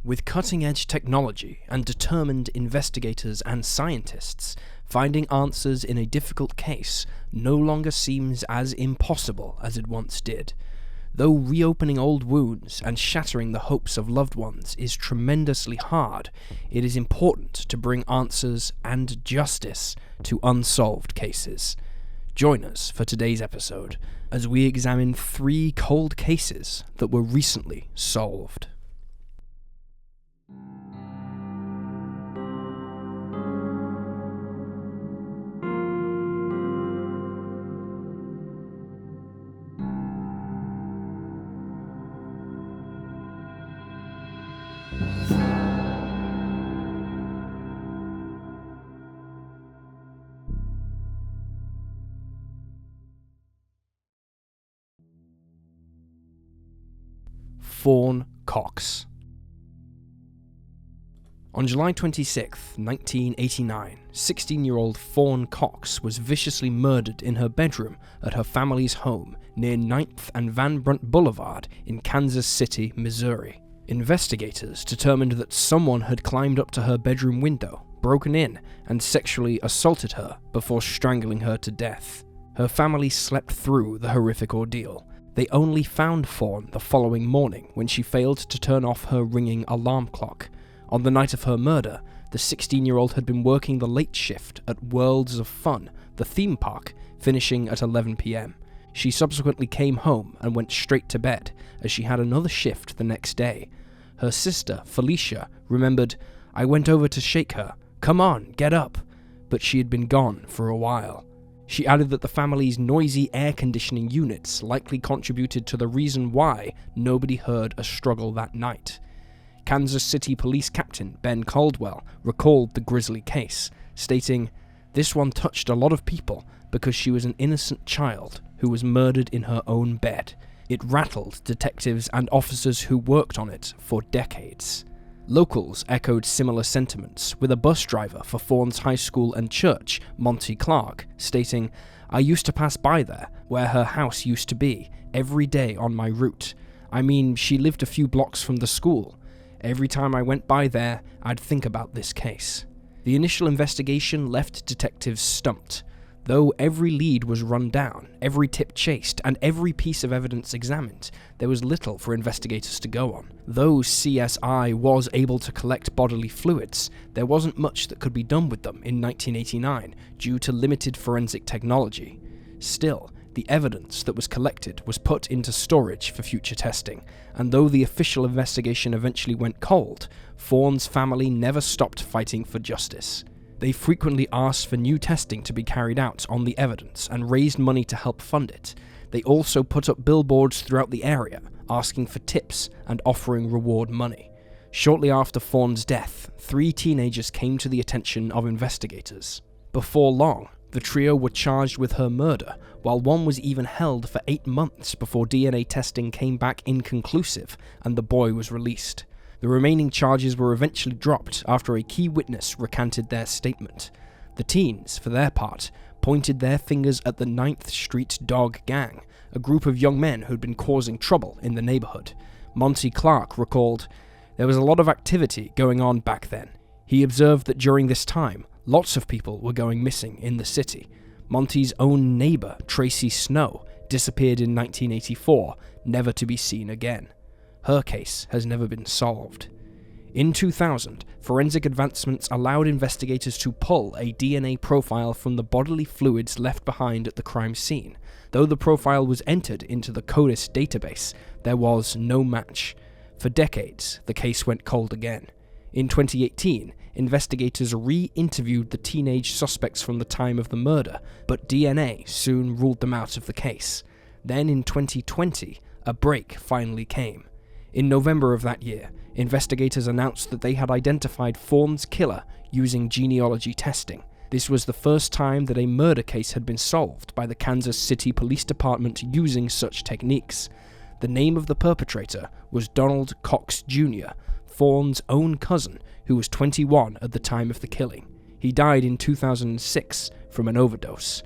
With cutting-edge technology and determined investigators and scientists, finding answers in a difficult case no longer seems as impossible as it once did. Though reopening old wounds and shattering the hopes of loved ones is tremendously hard, it is important to bring answers and justice to unsolved cases. Join us for today's episode as we examine 3 cold cases that were recently solved. Fawn Cox. On July 26, 1989, 16-year-old Fawn Cox was viciously murdered in her bedroom at her family's home near 9th and Van Brunt Boulevard in Kansas City, Missouri. Investigators determined that someone had climbed up to her bedroom window, broken in, and sexually assaulted her before strangling her to death. Her family slept through the horrific ordeal. They only found Fawn the following morning when she failed to turn off her ringing alarm clock. On the night of her murder, the 16-year-old had been working the late shift at Worlds of Fun, the theme park, finishing at 11 p.m. She subsequently came home and went straight to bed, as she had another shift the next day. Her sister, Felicia, remembered, "I went over to shake her. Come on, get up." But she had been gone for a while. She added that the family's noisy air conditioning units likely contributed to the reason why nobody heard a struggle that night. Kansas City Police Captain Ben Caldwell recalled the grisly case, stating, "This one touched a lot of people because she was an innocent child who was murdered in her own bed. It rattled detectives and officers who worked on it for decades." Locals echoed similar sentiments, with a bus driver for Fawn's high school and church, Monty Clark, stating, "I used to pass by there, where her house used to be, every day on my route. I mean, she lived a few blocks from the school. Every time I went by there, I'd think about this case." The initial investigation left detectives stumped. Though every lead was run down, every tip chased, and every piece of evidence examined, there was little for investigators to go on. Though CSI was able to collect bodily fluids, there wasn't much that could be done with them in 1989 due to limited forensic technology. Still, the evidence that was collected was put into storage for future testing, and though the official investigation eventually went cold, Fawn's family never stopped fighting for justice. They frequently asked for new testing to be carried out on the evidence and raised money to help fund it. They also put up billboards throughout the area, asking for tips and offering reward money. Shortly after Fawn's death, 3 teenagers came to the attention of investigators. Before long, the trio were charged with her murder, while one was even held for 8 months before DNA testing came back inconclusive and the boy was released. The remaining charges were eventually dropped after a key witness recanted their statement. The teens, for their part, pointed their fingers at the 9th Street Dog Gang, a group of young men who'd been causing trouble in the neighborhood. Monty Clark recalled, "There was a lot of activity going on back then. He observed that during this time, lots of people were going missing in the city. Monty's own neighbor, Tracy Snow, disappeared in 1984, never to be seen again. Her case has never been solved." In 2000, forensic advancements allowed investigators to pull a DNA profile from the bodily fluids left behind at the crime scene. Though the profile was entered into the CODIS database, there was no match. For decades, the case went cold again. In 2018, investigators re-interviewed the teenage suspects from the time of the murder, but DNA soon ruled them out of the case. Then in 2020, a break finally came. In November of that year, investigators announced that they had identified Fawn's killer using genealogy testing. This was the first time that a murder case had been solved by the Kansas City Police Department using such techniques. The name of the perpetrator was Donald Cox Jr., Fawn's own cousin, who was 21 at the time of the killing. He died in 2006 from an overdose.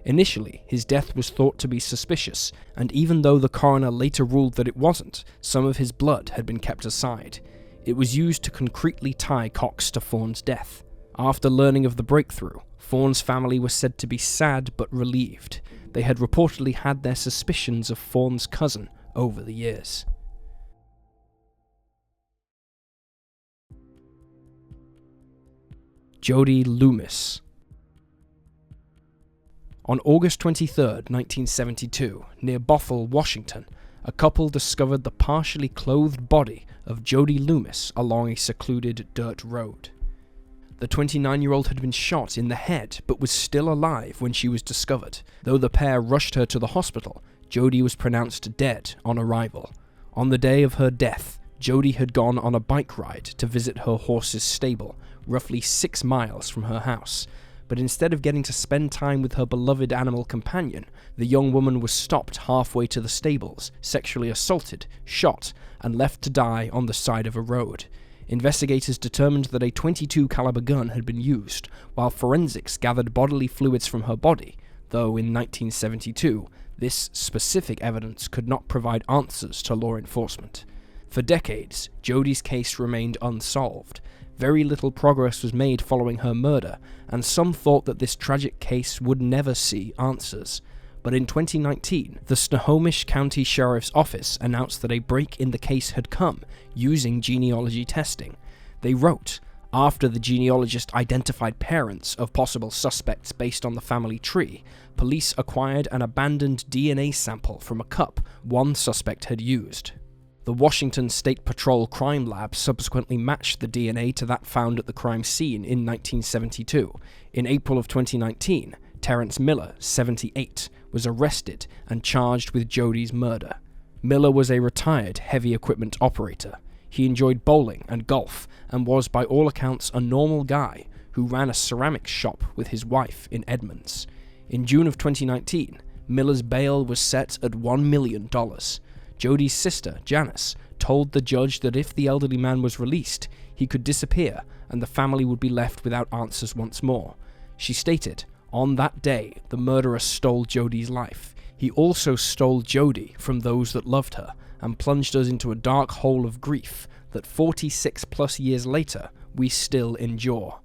Initially, his death was thought to be suspicious, and even though the coroner later ruled that it wasn't, some of his blood had been kept aside. It was used to concretely tie Cox to Fawn's death. After learning of the breakthrough, Fawn's family was said to be sad but relieved. They had reportedly had their suspicions of Fawn's cousin over the years. Jody Loomis. On August 23, 1972, near Bothell, Washington, a couple discovered the partially clothed body of Jody Loomis along a secluded dirt road. The 29-year-old had been shot in the head but was still alive when she was discovered. Though the pair rushed her to the hospital, Jody was pronounced dead on arrival. On the day of her death, Jody had gone on a bike ride to visit her horse's stable, roughly 6 miles from her house. But instead of getting to spend time with her beloved animal companion, the young woman was stopped halfway to the stables, sexually assaulted, shot, and left to die on the side of a road. Investigators determined that a .22 caliber gun had been used, while forensics gathered bodily fluids from her body, though in 1972, this specific evidence could not provide answers to law enforcement. For decades, Jody's case remained unsolved. Very little progress was made following her murder, and some thought that this tragic case would never see answers. But in 2019, the Snohomish County Sheriff's Office announced that a break in the case had come, using genealogy testing. They wrote, after the genealogist identified parents of possible suspects based on the family tree, police acquired an abandoned DNA sample from a cup one suspect had used. The Washington State Patrol Crime Lab subsequently matched the DNA to that found at the crime scene in 1972. In April of 2019, Terrence Miller, 78, was arrested and charged with Jody's murder. Miller was a retired heavy equipment operator. He enjoyed bowling and golf and was, by all accounts, a normal guy who ran a ceramics shop with his wife in Edmonds. In June of 2019, Miller's bail was set at $1 million. Jody's sister, Janice, told the judge that if the elderly man was released, he could disappear and the family would be left without answers once more. She stated, on that day, the murderer stole Jody's life. He also stole Jody from those that loved her and plunged us into a dark hole of grief that 46 plus years later, we still endure.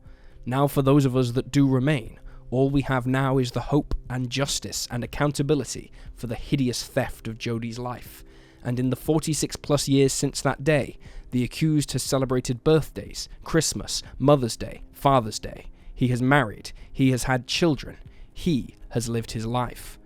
Now for those of us that do remain, all we have now is the hope and justice and accountability for the hideous theft of Jody's life. And in the 46 plus years since that day, the accused has celebrated birthdays, Christmas, Mother's Day, Father's Day. He has married, he has had children, he has lived his life.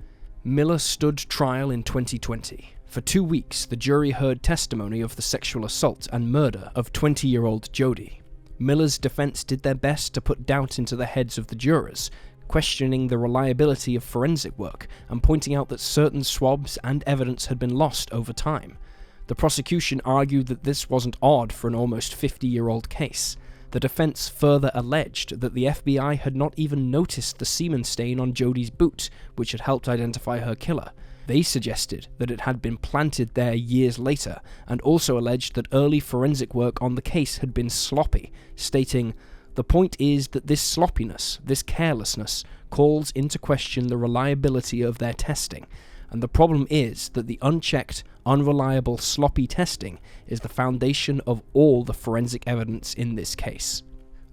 Miller stood trial in 2020. For 2 weeks, the jury heard testimony of the sexual assault and murder of 20-year-old Jody. Miller's defense did their best to put doubt into the heads of the jurors, questioning the reliability of forensic work and pointing out that certain swabs and evidence had been lost over time. The prosecution argued that this wasn't odd for an almost 50-year-old case. The defense further alleged that the FBI had not even noticed the semen stain on Jody's boot, which had helped identify her killer. They suggested that it had been planted there years later, and also alleged that early forensic work on the case had been sloppy, stating, "The point is that this sloppiness, this carelessness, calls into question the reliability of their testing, and the problem is that the unchecked, unreliable, sloppy testing is the foundation of all the forensic evidence in this case."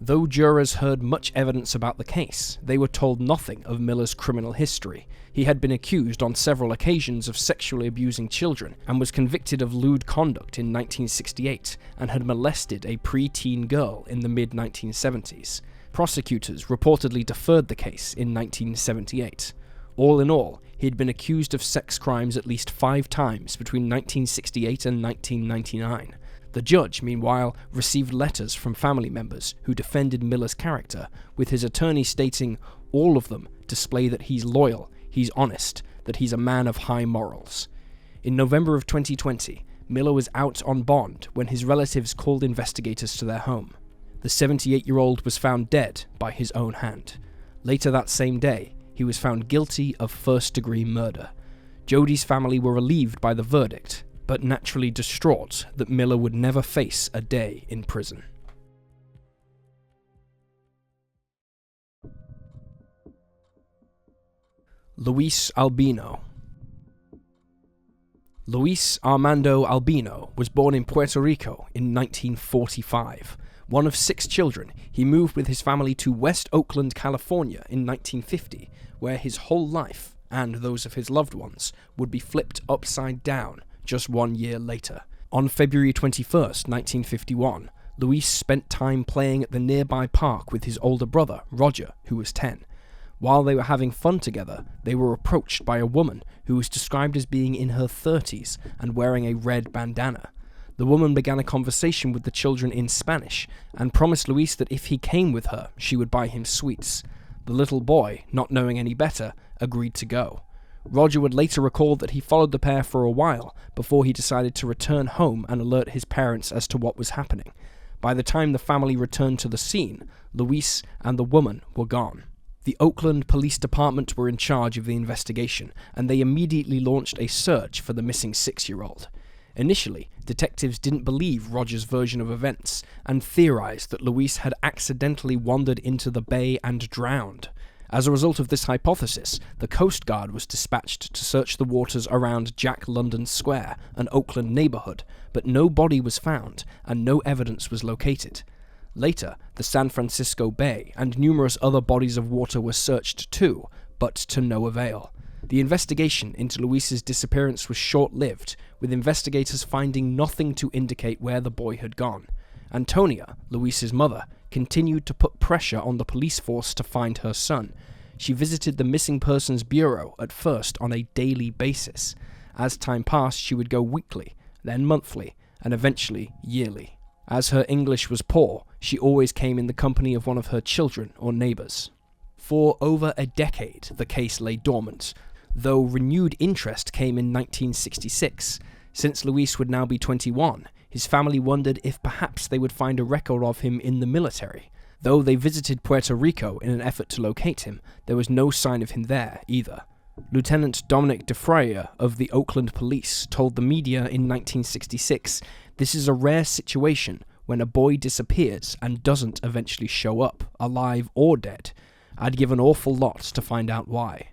Though jurors heard much evidence about the case, they were told nothing of Miller's criminal history. He had been accused on several occasions of sexually abusing children and was convicted of lewd conduct in 1968 and had molested a pre-teen girl in the mid-1970s. Prosecutors reportedly deferred the case in 1978. All in all, he had been accused of sex crimes at least 5 times between 1968 and 1999. The judge, meanwhile, received letters from family members who defended Miller's character, with his attorney stating all of them display that he's loyal, he's honest, that he's a man of high morals. In November of 2020, Miller was out on bond when his relatives called investigators to their home. The 78-year-old was found dead by his own hand. Later that same day, he was found guilty of first-degree murder. Jody's family were relieved by the verdict, but naturally distraught that Miller would never face a day in prison. Luis Albino. Luis Armando Albino was born in Puerto Rico in 1945. One of 6 children, he moved with his family to West Oakland, California in 1950, where his whole life, and those of his loved ones, would be flipped upside down just 1 year later. On February 21st, 1951, Luis spent time playing at the nearby park with his older brother, Roger, who was 10. While they were having fun together, they were approached by a woman who was described as being in her 30s and wearing a red bandana. The woman began a conversation with the children in Spanish and promised Luis that if he came with her, she would buy him sweets. The little boy, not knowing any better, agreed to go. Roger would later recall that he followed the pair for a while before he decided to return home and alert his parents as to what was happening. By the time the family returned to the scene, Luis and the woman were gone. The Oakland Police Department were in charge of the investigation, and they immediately launched a search for the missing 6-year-old. Initially, detectives didn't believe Roger's version of events, and theorized that Luis had accidentally wandered into the bay and drowned. As a result of this hypothesis, the Coast Guard was dispatched to search the waters around Jack London Square, an Oakland neighborhood, but no body was found, and no evidence was located. Later, the San Francisco Bay and numerous other bodies of water were searched too, but to no avail. The investigation into Luis's disappearance was short-lived, with investigators finding nothing to indicate where the boy had gone. Antonia, Luis's mother, continued to put pressure on the police force to find her son. She visited the Missing Persons Bureau at first on a daily basis. As time passed, she would go weekly, then monthly, and eventually yearly. As her English was poor, she always came in the company of one of her children or neighbors. For over a decade, the case lay dormant, though renewed interest came in 1966. Since Luis would now be 21, his family wondered if perhaps they would find a record of him in the military. Though they visited Puerto Rico in an effort to locate him, there was no sign of him there either. Lieutenant Dominic DeFraya of the Oakland Police told the media in 1966, "This is a rare situation when a boy disappears and doesn't eventually show up, alive or dead. I'd give an awful lot to find out why."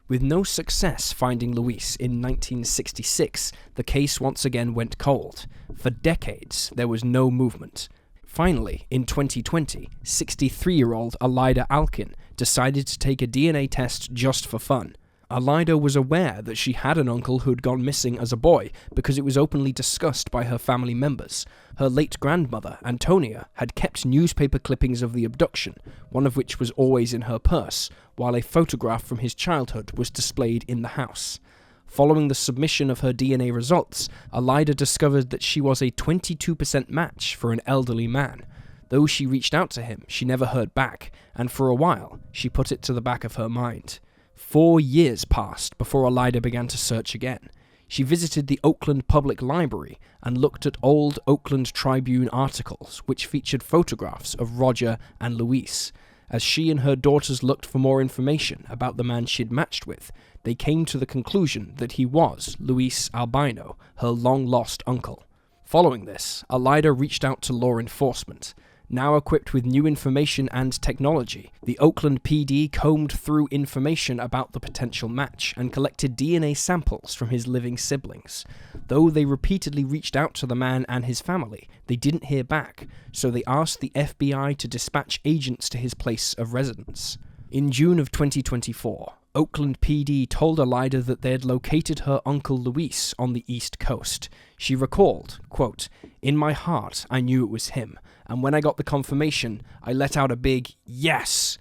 With no success finding Luis in 1966, the case once again went cold. For decades, there was no movement. Finally, in 2020, 63-year-old Alida Alkin decided to take a DNA test just for fun. Alida was aware that she had an uncle who'd gone missing as a boy because it was openly discussed by her family members. Her late grandmother, Antonia, had kept newspaper clippings of the abduction, one of which was always in her purse, while a photograph from his childhood was displayed in the house. Following the submission of her DNA results, Alida discovered that she was a 22% match for an elderly man. Though she reached out to him, she never heard back, and for a while, she put it to the back of her mind. 4 years passed before Alida began to search again. She visited the Oakland Public Library and looked at old Oakland Tribune articles, which featured photographs of Roger and Luis. As she and her daughters looked for more information about the man she'd matched with, they came to the conclusion that he was Luis Albino, her long-lost uncle. Following this, Alida reached out to law enforcement. Now equipped with new information and technology, the Oakland PD combed through information about the potential match and collected DNA samples from his living siblings. Though they repeatedly reached out to the man and his family, they didn't hear back, so they asked the FBI to dispatch agents to his place of residence. In June of 2024, Oakland PD told Alida that they had located her uncle Luis on the East Coast. She recalled, quote, "In my heart, I knew it was him, and when I got the confirmation, I let out a big yes.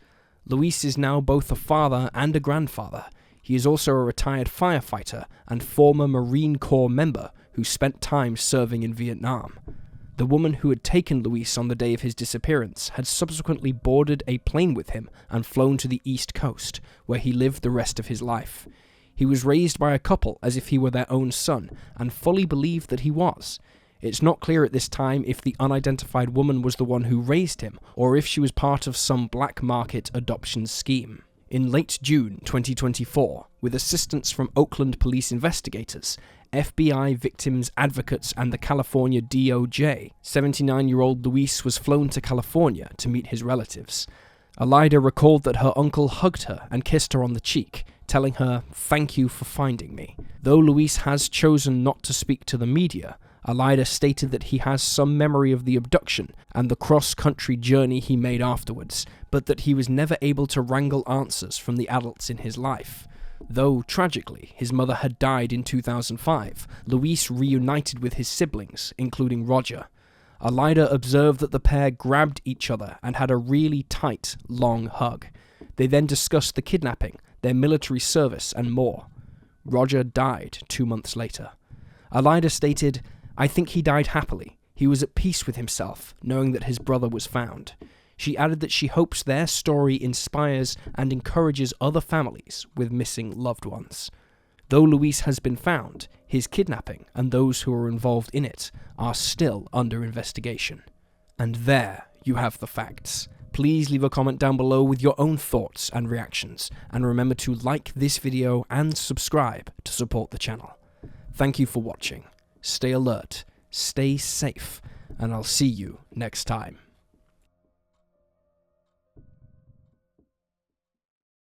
Luis is now both a father and a grandfather. He is also a retired firefighter and former Marine Corps member who spent time serving in Vietnam." The woman who had taken Luis on the day of his disappearance had subsequently boarded a plane with him and flown to the East Coast, where he lived the rest of his life. He was raised by a couple as if he were their own son, and fully believed that he was. It's not clear at this time if the unidentified woman was the one who raised him, or if she was part of some black market adoption scheme. In late June 2024, with assistance from Oakland police investigators, FBI victims advocates and the California DOJ, 79-year-old Luis was flown to California to meet his relatives. Alida recalled that her uncle hugged her and kissed her on the cheek, telling her, "Thank you for finding me." Though Luis has chosen not to speak to the media, Alida stated that he has some memory of the abduction and the cross-country journey he made afterwards, but that he was never able to wrangle answers from the adults in his life. Though, tragically, his mother had died in 2005, Luis reunited with his siblings, including Roger. Alida observed that the pair grabbed each other and had a really tight, long hug. They then discussed the kidnapping, their military service, and more. Roger died 2 months later. Alida stated, "I think he died happily. He was at peace with himself, knowing that his brother was found." She added that she hopes their story inspires and encourages other families with missing loved ones. Though Luis has been found, his kidnapping and those who are involved in it are still under investigation. And there you have the facts. Please leave a comment down below with your own thoughts and reactions, and remember to like this video and subscribe to support the channel. Thank you for watching. Stay alert, stay safe, and I'll see you next time.